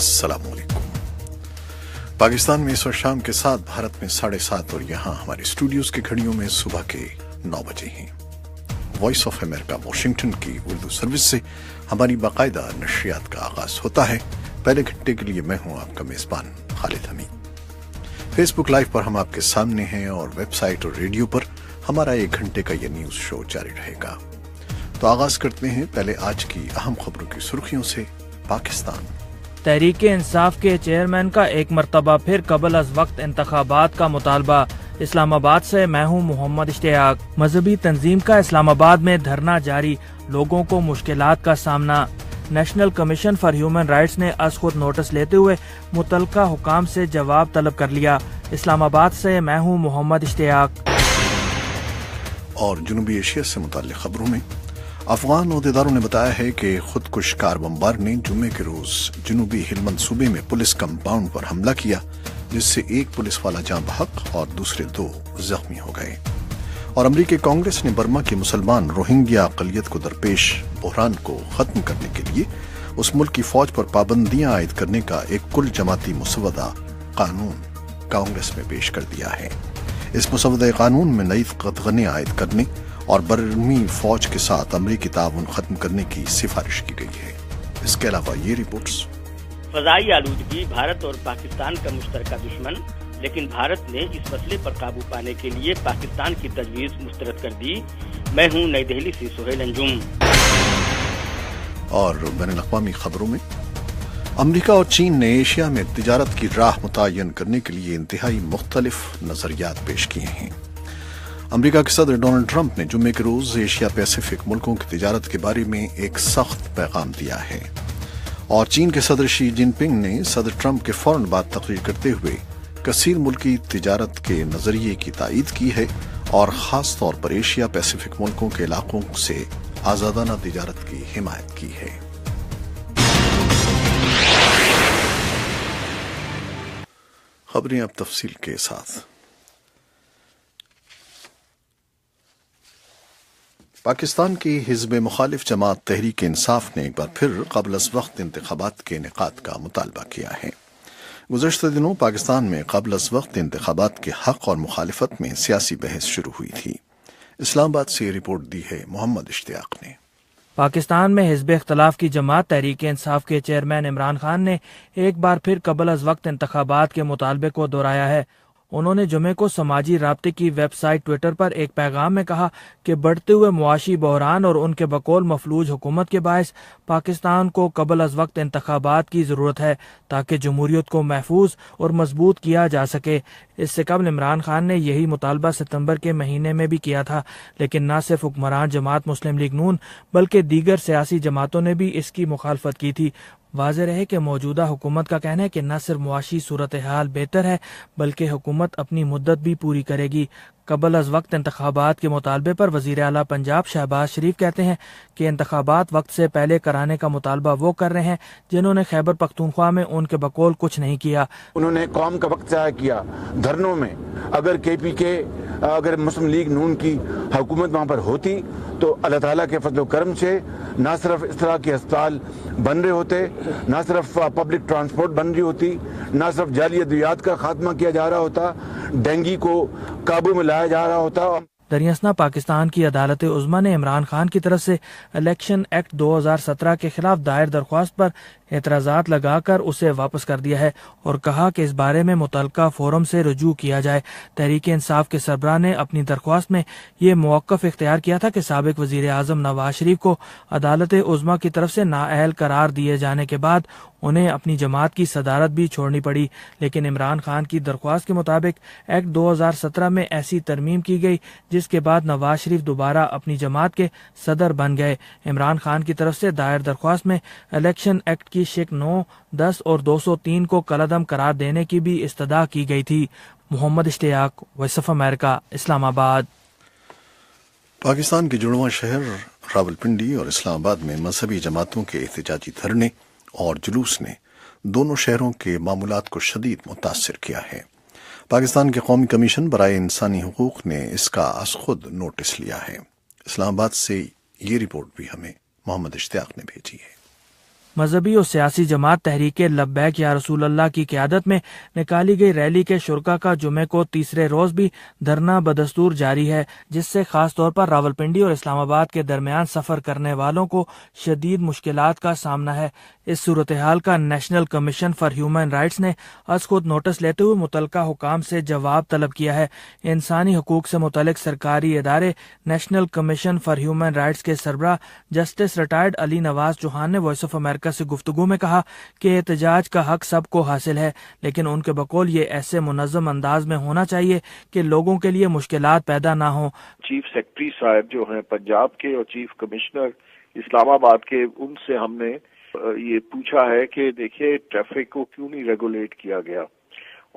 السلام علیکم۔ پاکستان میں اس وقت شام کے 7، بھارت میں 7:30 اور یہاں ہمارے اسٹوڈیوز کی گھڑیوں میں صبح کے 9 بجے ہیں۔ وائس آف امریکہ واشنگٹن کی اردو سروس سے ہماری باقاعدہ نشریات کا آغاز ہوتا ہے۔ پہلے گھنٹے کے لیے میں ہوں آپ کا میزبان خالد حمید۔ فیس بک لائیو پر ہم آپ کے سامنے ہیں اور ویب سائٹ اور ریڈیو پر ہمارا 1 گھنٹے کا یہ نیوز شو جاری رہے گا۔ تو آغاز کرتے ہیں پہلے آج کی اہم خبروں کی سرخیوں سے۔ پاکستان تحریک انصاف کے چیئرمین کا ایک مرتبہ پھر قبل از وقت انتخابات کا مطالبہ۔ اسلام آباد سے میں ہوں محمد اشتیاق۔ مذہبی تنظیم کا اسلام آباد میں دھرنا جاری، لوگوں کو مشکلات کا سامنا۔ National commission for human rights نے از خود نوٹس لیتے ہوئے متعلقہ حکام سے جواب طلب کر لیا۔ اسلام آباد سے میں ہوں محمد اشتیاق۔ اور جنوبی ایشیا سے متعلق خبروں میں افغان عہدیداروں نے بتایا ہے کہ خودکش کار بمبار نے جمعے کے روز جنوبی ہلمند صوبے میں پولیس کمپاؤنڈ پر حملہ کیا، جس سے 1 پولیس والا جاں بحق اور دوسرے 2 زخمی ہو گئے۔ اور امریکی کانگریس نے برما کی مسلمان روہنگیا اقلیت کو درپیش بحران کو ختم کرنے کے لیے اس ملک کی فوج پر پابندیاں عائد کرنے کا ایک کل جماعتی مسودہ قانون کانگریس میں پیش کر دیا ہے۔ اس مسودہ قانون میں نئی قدغنیں عائد کرنے اور برمی فوج کے ساتھ امریکی تعاون ختم کرنے کی سفارش کی گئی ہے۔ اس کے علاوہ یہ رپورٹس: فضائی آلودگی بھارت اور پاکستان کا مشترکہ دشمن، لیکن بھارت نے اس مسئلے پر قابو پانے کے لیے پاکستان کی تجویز مسترد کر دی۔ میں ہوں نئی دہلی سے سہیل انجم۔ اور بین الاقوامی خبروں میں امریکہ اور چین نے ایشیا میں تجارت کی راہ متعین کرنے کے لیے انتہائی مختلف نظریات پیش کیے ہیں۔ امریکہ کے صدر ڈونلڈ ٹرمپ نے جمعے کے روز ایشیا پیسیفک ملکوں کی تجارت کے بارے میں ایک سخت پیغام دیا ہے، اور چین کے صدر شی جن پنگ نے صدر ٹرمپ کے فوراً بعد تقریر کرتے ہوئے کثیر ملکی تجارت کے نظریے کی تائید کی ہے اور خاص طور پر ایشیا پیسیفک ملکوں کے علاقوں سے آزادانہ تجارت کی حمایت کی ہے۔ خبریں اب تفصیل کے ساتھ۔ پاکستان کی حزب مخالف جماعت تحریک انصاف نے ایک بار پھر قبل از وقت انتخابات کے انعقاد کا مطالبہ کیا ہے۔ گزشتہ دنوں پاکستان میں قبل از وقت انتخابات کے حق اور مخالفت میں سیاسی بحث شروع ہوئی تھی۔ اسلام آباد سے یہ رپورٹ دی ہے محمد اشتیاق نے۔ پاکستان میں حزب اختلاف کی جماعت تحریک انصاف کے چیئرمین عمران خان نے ایک بار پھر قبل از وقت انتخابات کے مطالبے کو دہرایا ہے۔ انہوں نے جمعے کو سماجی رابطے کی ویب سائٹ ٹویٹر پر ایک پیغام میں کہا کہ بڑھتے ہوئے معاشی بحران اور ان کے بقول مفلوج حکومت کے باعث پاکستان کو قبل از وقت انتخابات کی ضرورت ہے تاکہ جمہوریت کو محفوظ اور مضبوط کیا جا سکے۔ اس سے قبل عمران خان نے یہی مطالبہ ستمبر کے مہینے میں بھی کیا تھا، لیکن نہ صرف حکمران جماعت مسلم لیگ نون بلکہ دیگر سیاسی جماعتوں نے بھی اس کی مخالفت کی تھی۔ واضح رہے کہ موجودہ حکومت کا کہنا ہے کہ نہ صرف معاشی صورتحال بہتر ہے بلکہ حکومت اپنی مدت بھی پوری کرے گی۔ قبل از وقت انتخابات کے مطالبے پر وزیر اعلیٰ پنجاب شہباز شریف کہتے ہیں کہ انتخابات وقت سے پہلے کرانے کا مطالبہ وہ کر رہے ہیں جنہوں نے خیبر پختونخوا میں ان کے بقول کچھ نہیں کیا۔ انہوں نے قوم کا وقت ضائع کیا دھرنوں میں۔ اگر KPK اگر مسلم لیگ نون کی حکومت وہاں پر ہوتی تو اللہ تعالیٰ کے فضل و کرم سے نہ صرف اس طرح کے ہسپتال بن رہے ہوتے، نہ صرف پبلک ٹرانسپورٹ بن رہی ہوتی، نہ صرف جعلی ادویات کا خاتمہ کیا جا رہا ہوتا، ڈینگی کو قابو میں لایا جا رہا ہوتا۔ دریاسنا پاکستان کی عدالت عظمیٰ نے عمران خان کی طرف سے الیکشن ایکٹ 2017 کے خلاف دائر درخواست پر اعتراضات لگا کر اسے واپس کر دیا ہے اور کہا کہ اس بارے میں متعلقہ فورم سے رجوع کیا جائے۔ تحریک انصاف کے سربراہ نے اپنی درخواست میں یہ موقف اختیار کیا تھا کہ سابق وزیر اعظم نواز شریف کو عدالت عظمیٰ کی طرف سے نااہل قرار دیے جانے کے بعد انہیں اپنی جماعت کی صدارت بھی چھوڑنی پڑی، لیکن عمران خان کی درخواست کے مطابق ایکٹ 2017 میں ایسی ترمیم کی گئی جس کے بعد نواز شریف دوبارہ اپنی جماعت کے صدر بن گئے۔ عمران خان کی طرف سے دائر درخواست میں الیکشن ایکٹ کی شق 9، 10 اور 203 کو کالعدم قرار دینے کی بھی استدعا کی گئی تھی۔ محمد اشتیاق، وائس آف امریکہ، اسلام آباد۔ پاکستان کے جڑواں شہر راولپنڈی اور اسلام آباد میں مذہبی جماعتوں کے احتجاجی دھرنے اور جلوس نے دونوں شہروں کے معاملات کو شدید متاثر کیا ہے۔ پاکستان کے قومی کمیشن برائے انسانی حقوق نے اس کا از خود نوٹس لیا ہے۔ اسلام آباد سے یہ رپورٹ بھی ہمیں محمد اشتیاق نے بھیجی ہے۔ مذہبی اور سیاسی جماعت تحریک لبیک یا رسول اللہ کی قیادت میں نکالی گئی ریلی کے شرکا کا جمعے کو تیسرے روز بھی دھرنا بدستور جاری ہے، جس سے خاص طور پر راولپنڈی اور اسلام آباد کے درمیان سفر کرنے والوں کو شدید مشکلات کا سامنا ہے۔ اس صورتحال کا national commission for human rights نے از خود نوٹس لیتے ہوئے متعلقہ حکام سے جواب طلب کیا ہے۔ انسانی حقوق سے متعلق سرکاری ادارے national commission for human rights کے سربراہ جسٹس ریٹائرڈ علی نواز چوہان نے وائس آف امریکہ سے گفتگو میں کہا کہ احتجاج کا حق سب کو حاصل ہے، لیکن ان کے بقول یہ ایسے منظم انداز میں ہونا چاہیے کہ لوگوں کے لیے مشکلات پیدا نہ ہوں۔ چیف سیکرٹری صاحب جو ہیں پنجاب کے اور چیف کمشنر اسلام آباد کے، ان سے ہم نے یہ پوچھا ہے کہ دیکھیے ٹریفک کو کیوں نہیں ریگولیٹ کیا گیا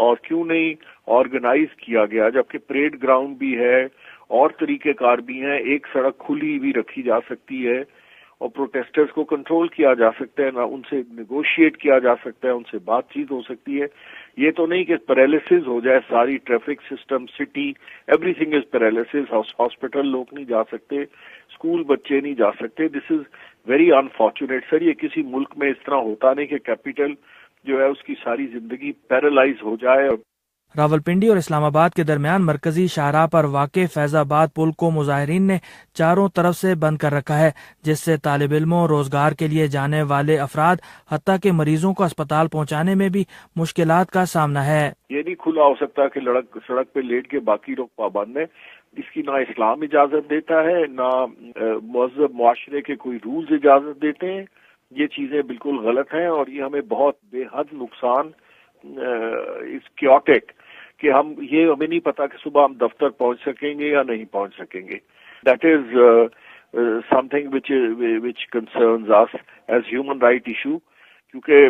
اور کیوں نہیں آرگنائز کیا گیا، جبکہ پریڈ گراؤنڈ بھی ہے اور طریقہ کار بھی ہیں، ایک سڑک کھلی بھی رکھی جا سکتی ہے اور پروٹیسٹرز کو کنٹرول کیا جا سکتا ہے، نہ ان سے نیگوشیٹ کیا جا سکتا ہے، ان سے بات چیت ہو سکتی ہے۔ یہ تو نہیں کہ پیرالسس ہو جائے ساری traffic system, city, every thing is paralysis. Hospital لوگ نہیں جا سکتے، اسکول بچے نہیں جا سکتے۔ دس از ویری انفارچونیٹ سر۔ یہ کسی ملک میں اس طرح ہوتا نہیں کہ کیپٹل جو ہے اس کی ساری زندگی پیرالائز ہو جائے۔ راولپنڈی اور اسلام آباد کے درمیان مرکزی شاہراہ پر واقع فیض آباد پل کو مظاہرین نے چاروں طرف سے بند کر رکھا ہے، جس سے طالب علموں، روزگار کے لیے جانے والے افراد، حتیٰ کہ مریضوں کو اسپتال پہنچانے میں بھی مشکلات کا سامنا ہے۔ یہ نہیں کھلا ہو سکتا کہ سڑک پہ لیٹ کے باقی لوگ پابند ہیں۔ اس کی نہ اسلام اجازت دیتا ہے، نہ مہذب معاشرے کے کوئی رولز اجازت دیتے ہیں۔ یہ چیزیں بالکل غلط ہیں اور یہ ہمیں بہت بے حد نقصان اس کیوٹک کہ ہمیں نہیں پتا کہ صبح ہم دفتر پہنچ سکیں گے یا نہیں پہنچ سکیں گے۔ That is something which concerns us as human right issue, کیونکہ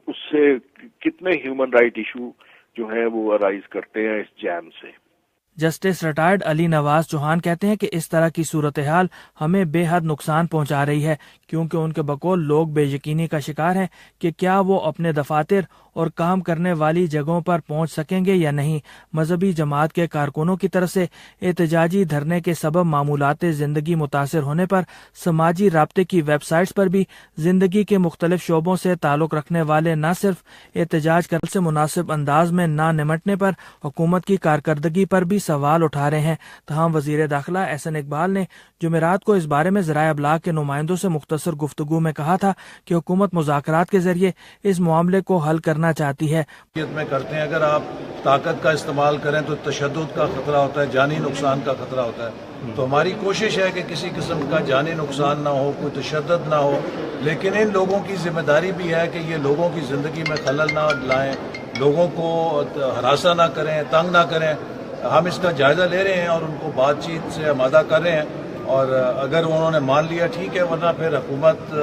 اس سے کتنے ہیومن رائٹ ایشو جو ہیں وہ ارائز کرتے ہیں اس جیم سے۔ جسٹس ریٹائرڈ علی نواز چوہان کہتے ہیں کہ اس طرح کی صورتحال ہمیں بے حد نقصان پہنچا رہی ہے، کیونکہ ان کے بقول لوگ بے یقینی کا شکار ہیں کہ کیا وہ اپنے دفاتر اور کام کرنے والی جگہوں پر پہنچ سکیں گے یا نہیں۔ مذہبی جماعت کے کارکنوں کی طرف سے احتجاجی دھرنے کے سبب معمولات زندگی متاثر ہونے پر سماجی رابطے کی ویب سائٹس پر بھی زندگی کے مختلف شعبوں سے تعلق رکھنے والے نہ صرف احتجاج کرنے سے مناسب انداز میں نہ نمٹنے پر حکومت کی کارکردگی پر بھی سوال اٹھا رہے ہیں۔ تاہم وزیر داخلہ احسن اقبال نے جمعرات کو اس بارے میں ذرائع ابلاغ کے نمائندوں سے مختصر گفتگو میں کہا تھا کہ حکومت مذاکرات کے ذریعے اس معاملے کو حل کرنا چاہتی ہے۔ میں کرتے ہیں اگر آپ طاقت کا استعمال کریں تو تشدد کا خطرہ ہوتا ہے، جانی نقصان کا خطرہ ہوتا ہے۔ تو ہماری کوشش ہے کہ کسی قسم کا جانی نقصان نہ ہو، کوئی تشدد نہ ہو، لیکن ان لوگوں کی ذمہ داری بھی ہے کہ یہ لوگوں کی زندگی میں خلل نہ لائیں، لوگوں کو ہراساں نہ کریں، تنگ نہ کریں۔ ہم اس کا جائزہ لے رہے ہیں اور ان کو بات چیت سے آمادہ کر رہے ہیں، اور اگر انہوں نے مان لیا ٹھیک ہے، ورنہ پھر حکومت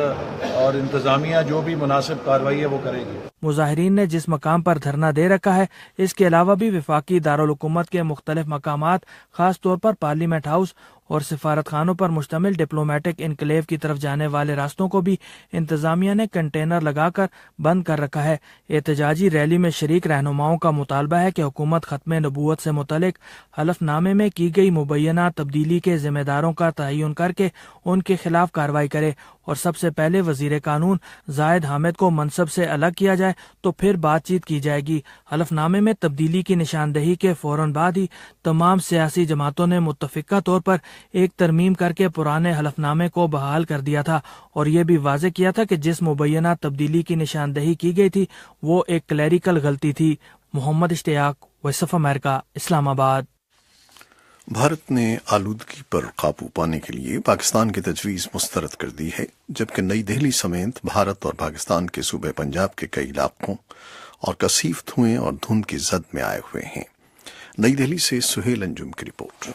اور انتظامیہ جو بھی مناسب کارروائی ہے وہ کرے گی۔ مظاہرین نے جس مقام پر دھرنا دے رکھا ہے، اس کے علاوہ بھی وفاقی دارالحکومت کے مختلف مقامات، خاص طور پر پارلیمنٹ ہاؤس اور سفارت خانوں پر مشتمل ڈپلومیٹک انکلیو کی طرف جانے والے راستوں کو بھی انتظامیہ نے کنٹینر لگا کر بند کر رکھا ہے۔ احتجاجی ریلی میں شریک رہنماؤں کا مطالبہ ہے کہ حکومت ختم نبوت سے متعلق حلف نامے میں کی گئی مبینہ تبدیلی کے ذمہ داروں کا تعین کر کے ان کے خلاف کارروائی کرے، اور سب سے پہلے وزیر قانون زاہد حامد کو منصب سے الگ کیا جائے، تو پھر بات چیت کی جائے گی۔ حلف نامے میں تبدیلی کی نشاندہی کے فوراً بعد ہی تمام سیاسی جماعتوں نے متفقہ طور پر ایک ترمیم کر کے پرانے حلف نامے کو بحال کر دیا تھا، اور یہ بھی واضح کیا تھا کہ جس مبینہ تبدیلی کی نشاندہی کی گئی تھی وہ ایک کلیریکل غلطی تھی۔ محمد اشتیاق، وائس آف امریکہ، اسلام آباد۔ بھارت نے آلودگی پر قابو پانے کے لیے پاکستان کی تجویز مسترد کر دی ہے، جبکہ نئی دہلی سمیت بھارت اور پاکستان کے صوبے پنجاب کے کئی علاقوں اور کثیف دھوئیں اور دھند کی زد میں آئے ہوئے ہیں۔ نئی دہلی سے سہیل انجم کی رپورٹ۔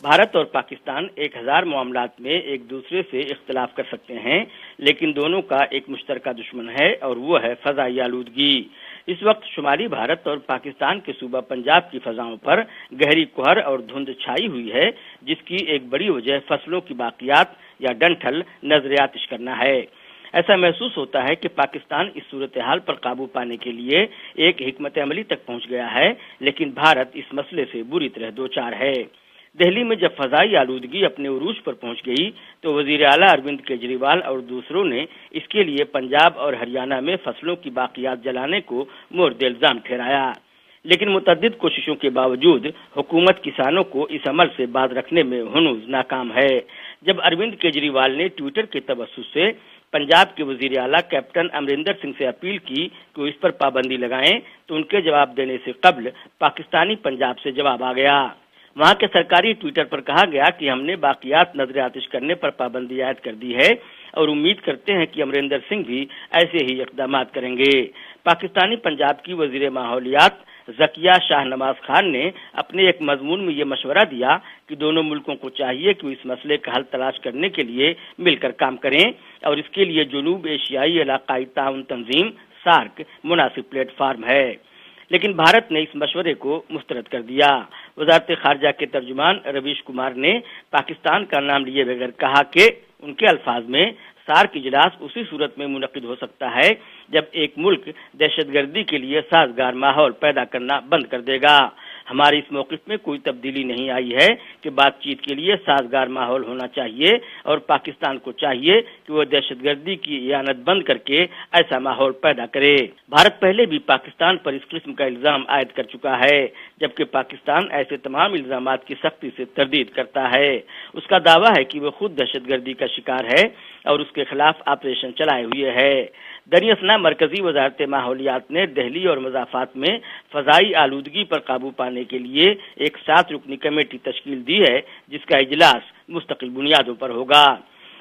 بھارت اور پاکستان 1000 معاملات میں ایک دوسرے سے اختلاف کر سکتے ہیں، لیکن دونوں کا ایک مشترکہ دشمن ہے اور وہ ہے فضائی آلودگی۔ اس وقت شمالی بھارت اور پاکستان کے صوبہ پنجاب کی فضاؤں پر گہری کہر اور دھند چھائی ہوئی ہے، جس کی ایک بڑی وجہ فصلوں کی باقیات یا ڈنٹھل نظر آتش کرنا ہے۔ ایسا محسوس ہوتا ہے کہ پاکستان اس صورتحال پر قابو پانے کے لیے ایک حکمت عملی تک پہنچ گیا ہے، لیکن بھارت اس مسئلے سے بری طرح دوچار ہے۔ دہلی میں جب فضائی آلودگی اپنے عروج پر پہنچ گئی تو وزیر اعلیٰ اروند کیجریوال اور دوسروں نے اس کے لیے پنجاب اور ہریانہ میں فصلوں کی باقیات جلانے کو مورد الزام ٹھہرایا، لیکن متعدد کوششوں کے باوجود حکومت کسانوں کو اس عمل سے باز رکھنے میں ہنوز ناکام ہے۔ جب اروند کیجریوال نے ٹویٹر کے توسط سے پنجاب کے وزیر اعلیٰ کیپٹن امریندر سنگھ سے اپیل کی کہ وہ اس پر پابندی لگائیں تو ان کے جواب دینے سے قبل پاکستانی پنجاب سے جواب آ گیا۔ وہاں کے سرکاری ٹویٹر پر کہا گیا کہ ہم نے باقیات نظر آتش کرنے پر پابندی عائد کر دی ہے اور امید کرتے ہیں کہ امریندر سنگھ بھی ایسے ہی اقدامات کریں گے۔ پاکستانی پنجاب کی وزیر ماحولیات ذکیہ شاہ نواز خان نے اپنے ایک مضمون میں یہ مشورہ دیا کہ دونوں ملکوں کو چاہیے کہ وہ اس مسئلے کا حل تلاش کرنے کے لیے مل کر کام کریں اور اس کے لیے جنوب ایشیائی علاقائی تعاون تنظیم سارک مناسب پلیٹ فارم ہے، لیکن بھارت نے اس مشورے کو مسترد کر دیا۔ وزارت خارجہ کے ترجمان رویش کمار نے پاکستان کا نام لیے بغیر کہا کہ ان کے الفاظ میں سارک اجلاس اسی صورت میں منعقد ہو سکتا ہے جب ایک ملک دہشت گردی کے لیے سازگار ماحول پیدا کرنا بند کر دے گا۔ ہماری اس موقف میں کوئی تبدیلی نہیں آئی ہے کہ بات چیت کے لیے سازگار ماحول ہونا چاہیے اور پاکستان کو چاہیے کہ وہ دہشت گردی کی اعانت بند کر کے ایسا ماحول پیدا کرے۔ بھارت پہلے بھی پاکستان پر اس قسم کا الزام عائد کر چکا ہے، جبکہ پاکستان ایسے تمام الزامات کی سختی سے تردید کرتا ہے۔ اس کا دعویٰ ہے کہ وہ خود دہشت گردی کا شکار ہے اور اس کے خلاف آپریشن چلائے ہوئے ہے۔ دریں اثنا مرکزی وزارت ماحولیات نے دہلی اور مضافات میں فضائی آلودگی پر قابو پانے کے لیے ایک 7 رکنی کمیٹی تشکیل دی ہے، جس کا اجلاس مستقل بنیادوں پر ہوگا۔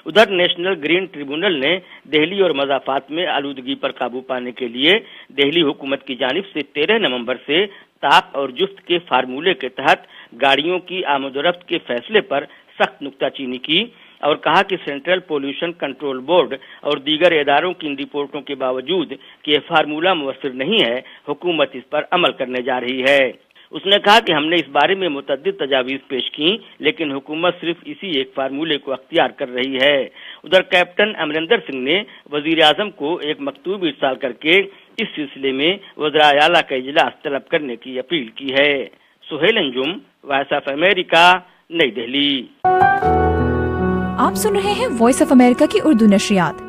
ادھر نیشنل گرین ٹریبونل نے دہلی اور مضافات میں آلودگی پر قابو پانے کے لیے دہلی حکومت کی جانب سے 13 نومبر سے طاق اور جفت کے فارمولے کے تحت گاڑیوں کی آمد و رفت کے فیصلے پر سخت نکتہ چینی کی اور کہا کہ سینٹرل پولوشن کنٹرول بورڈ اور دیگر اداروں کی ان رپورٹوں کے باوجود کہ یہ فارمولہ مؤثر نہیں ہے، حکومت اس پر عمل کرنے جا رہی ہے۔ اس نے کہا کہ ہم نے اس بارے میں متعدد تجاویز پیش کی، لیکن حکومت صرف اسی ایک فارمولے کو اختیار کر رہی ہے۔ ادھر کیپٹن امریندر سنگھ نے وزیر اعظم کو ایک مکتوب ارسال کر کے اس سلسلے میں وزرائے اعلیٰ کا اجلاس طلب کرنے کی اپیل کی ہے۔ سہیل انجم، وائس آف امریکہ، نئی دہلی۔ آپ سن رہے ہیں وائس آف امریکہ کی اردو نشریات۔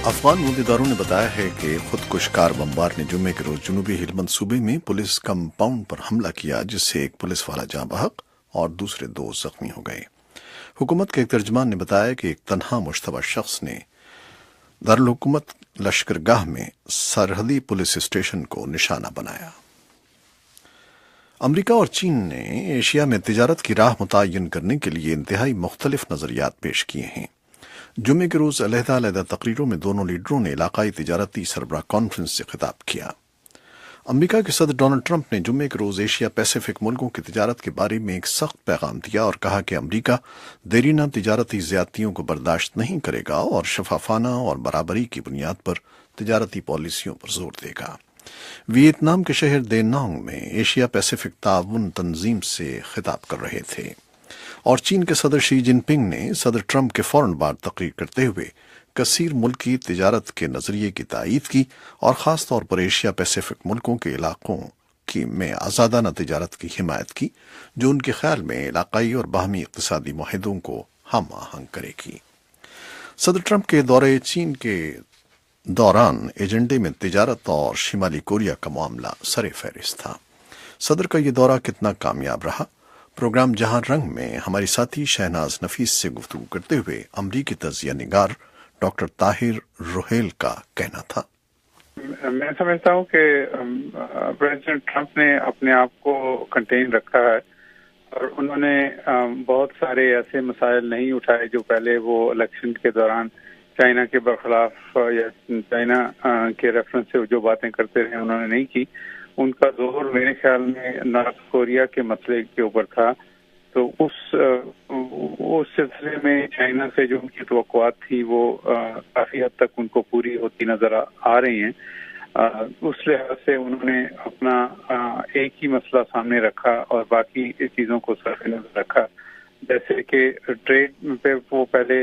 افغان عہدیداروں نے بتایا ہے کہ خودکش کار بمبار نے جمعے کے روز جنوبی ہلمند صوبے میں پولیس کمپاؤنڈ پر حملہ کیا، جس سے ایک پولیس والا جاں بحق اور دوسرے 2 زخمی ہو گئے۔ حکومت کے ایک ترجمان نے بتایا کہ ایک تنہا مشتبہ شخص نے دارالحکومت لشکرگاہ میں سرحدی پولیس اسٹیشن کو نشانہ بنایا۔ امریکہ اور چین نے ایشیا میں تجارت کی راہ متعین کرنے کے لیے انتہائی مختلف نظریات پیش کیے ہیں۔ جمعے کے روز علیحدہ تقریروں میں دونوں لیڈروں نے علاقائی تجارتی سربراہ کانفرنس سے خطاب کیا۔ امریکہ کے صدر ڈونلڈ ٹرمپ نے جمعے کے روز ایشیا پیسیفک ملکوں کی تجارت کے بارے میں ایک سخت پیغام دیا اور کہا کہ امریکہ دیرینہ تجارتی زیادتیوں کو برداشت نہیں کرے گا اور شفافانہ اور برابری کی بنیاد پر تجارتی پالیسیوں پر زور دے گا۔ ویتنام کے شہر دے نانگ میں ایشیا پیسیفک تعاون تنظیم سے خطاب کر رہے تھے اور چین کے صدر شی جن پنگ نے صدر ٹرمپ کے فوراً بعد تقریر کرتے ہوئے کثیر ملکی تجارت کے نظریے کی تائید کی اور خاص طور پر ایشیا پیسیفک ملکوں کے علاقوں میں آزادانہ تجارت کی حمایت کی، جو ان کے خیال میں علاقائی اور باہمی اقتصادی معاہدوں کو ہم آہنگ کرے گی۔ صدر ٹرمپ کے دورے چین کے دوران ایجنڈے میں تجارت اور شمالی کوریا کا معاملہ سر فہرست تھا۔ صدر کا یہ دورہ کتنا کامیاب رہا؟ پروگرام جہاں رنگ میں ہماری ساتھی شہناز نفیس سے گفتگو کرتے ہوئے امریکی تجزیہ نگار ڈاکٹر طاہر روہیل کا کہنا تھا۔ میں سمجھتا ہوں کہ پریزیڈنٹ ٹرمپ نے اپنے آپ کو کنٹین رکھا ہے اور انہوں نے بہت سارے ایسے مسائل نہیں اٹھائے جو پہلے وہ الیکشن کے دوران چائنا کے برخلاف یا چائنا کے ریفرنس سے جو باتیں کرتے رہے انہوں نے نہیں کی۔ ان کا زور میرے خیال میں نارتھ کوریا کے مسئلے کے اوپر تھا، تو اس سلسلے میں چائنا سے جو ان کی توقعات تھی وہ کافی حد تک ان کو پوری ہوتی نظر آ رہی ہیں۔ اس لحاظ سے انہوں نے اپنا ایک ہی مسئلہ سامنے رکھا اور باقی چیزوں کو صرف نظر رکھا۔ جیسے کہ ٹریڈ پہ وہ پہلے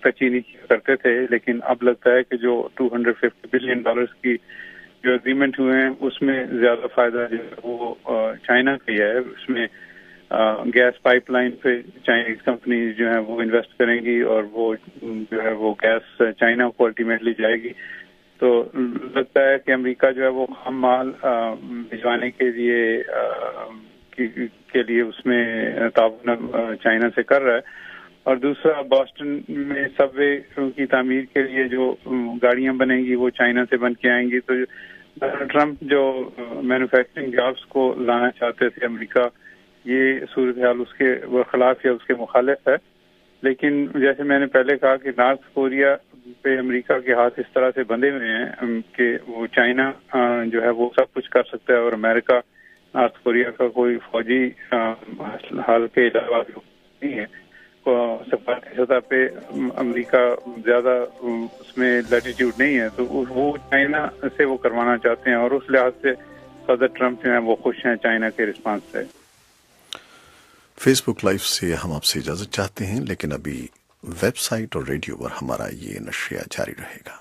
تچینی کرتے تھے، لیکن اب لگتا ہے کہ جو $250 بلین کی جو اگریمنٹ ہوئے ہیں اس میں زیادہ فائدہ جو ہے وہ چائنا کا ہی ہے. اس میں گیس پائپ لائن پہ چائنیز کمپنیز جو ہیں وہ انویسٹ کریں گی اور وہ جو ہے وہ گیس چائنا کو الٹیمیٹلی جائے گی. تو لگتا ہے کہ امریکہ جو ہے وہ خام مال بھجوانے کے لیے اس میں تعاون چائنا سے کر رہا ہے. اور دوسرا بoston میں سب وے کی تعمیر کے لیے جو گاڑیاں بنیں گی وہ چائنا سے بن کے آئیں گی. تو ٹرمپ جو مینوفیکچرنگ جابس کو لانا چاہتے تھے امریکہ، یہ صورتحال اس کے خلاف یا اس کے مخالف ہے. لیکن جیسے میں نے پہلے کہا کہ نارتھ کوریا پہ امریکہ کے ہاتھ اس طرح سے بندھے ہوئے ہیں کہ وہ چائنا جو ہے وہ سب کچھ کر سکتا ہے اور امریکہ نارتھ کوریا کا کوئی فوجی حال کے علاوہ نہیں ہے. سفارتی سطح پہ امریکہ زیادہ اس میں لیٹیٹیوڈ نہیں ہے، تو وہ چائنا سے وہ کروانا چاہتے ہیں اور اس لحاظ سے صدر ٹرمپ جو ہیں وہ خوش ہیں چائنا کے رسپانس سے. فیس بک لائیو سے ہم آپ سے اجازت چاہتے ہیں، لیکن ابھی ویب سائٹ اور ریڈیو پر ہمارا یہ نشریہ جاری رہے گا.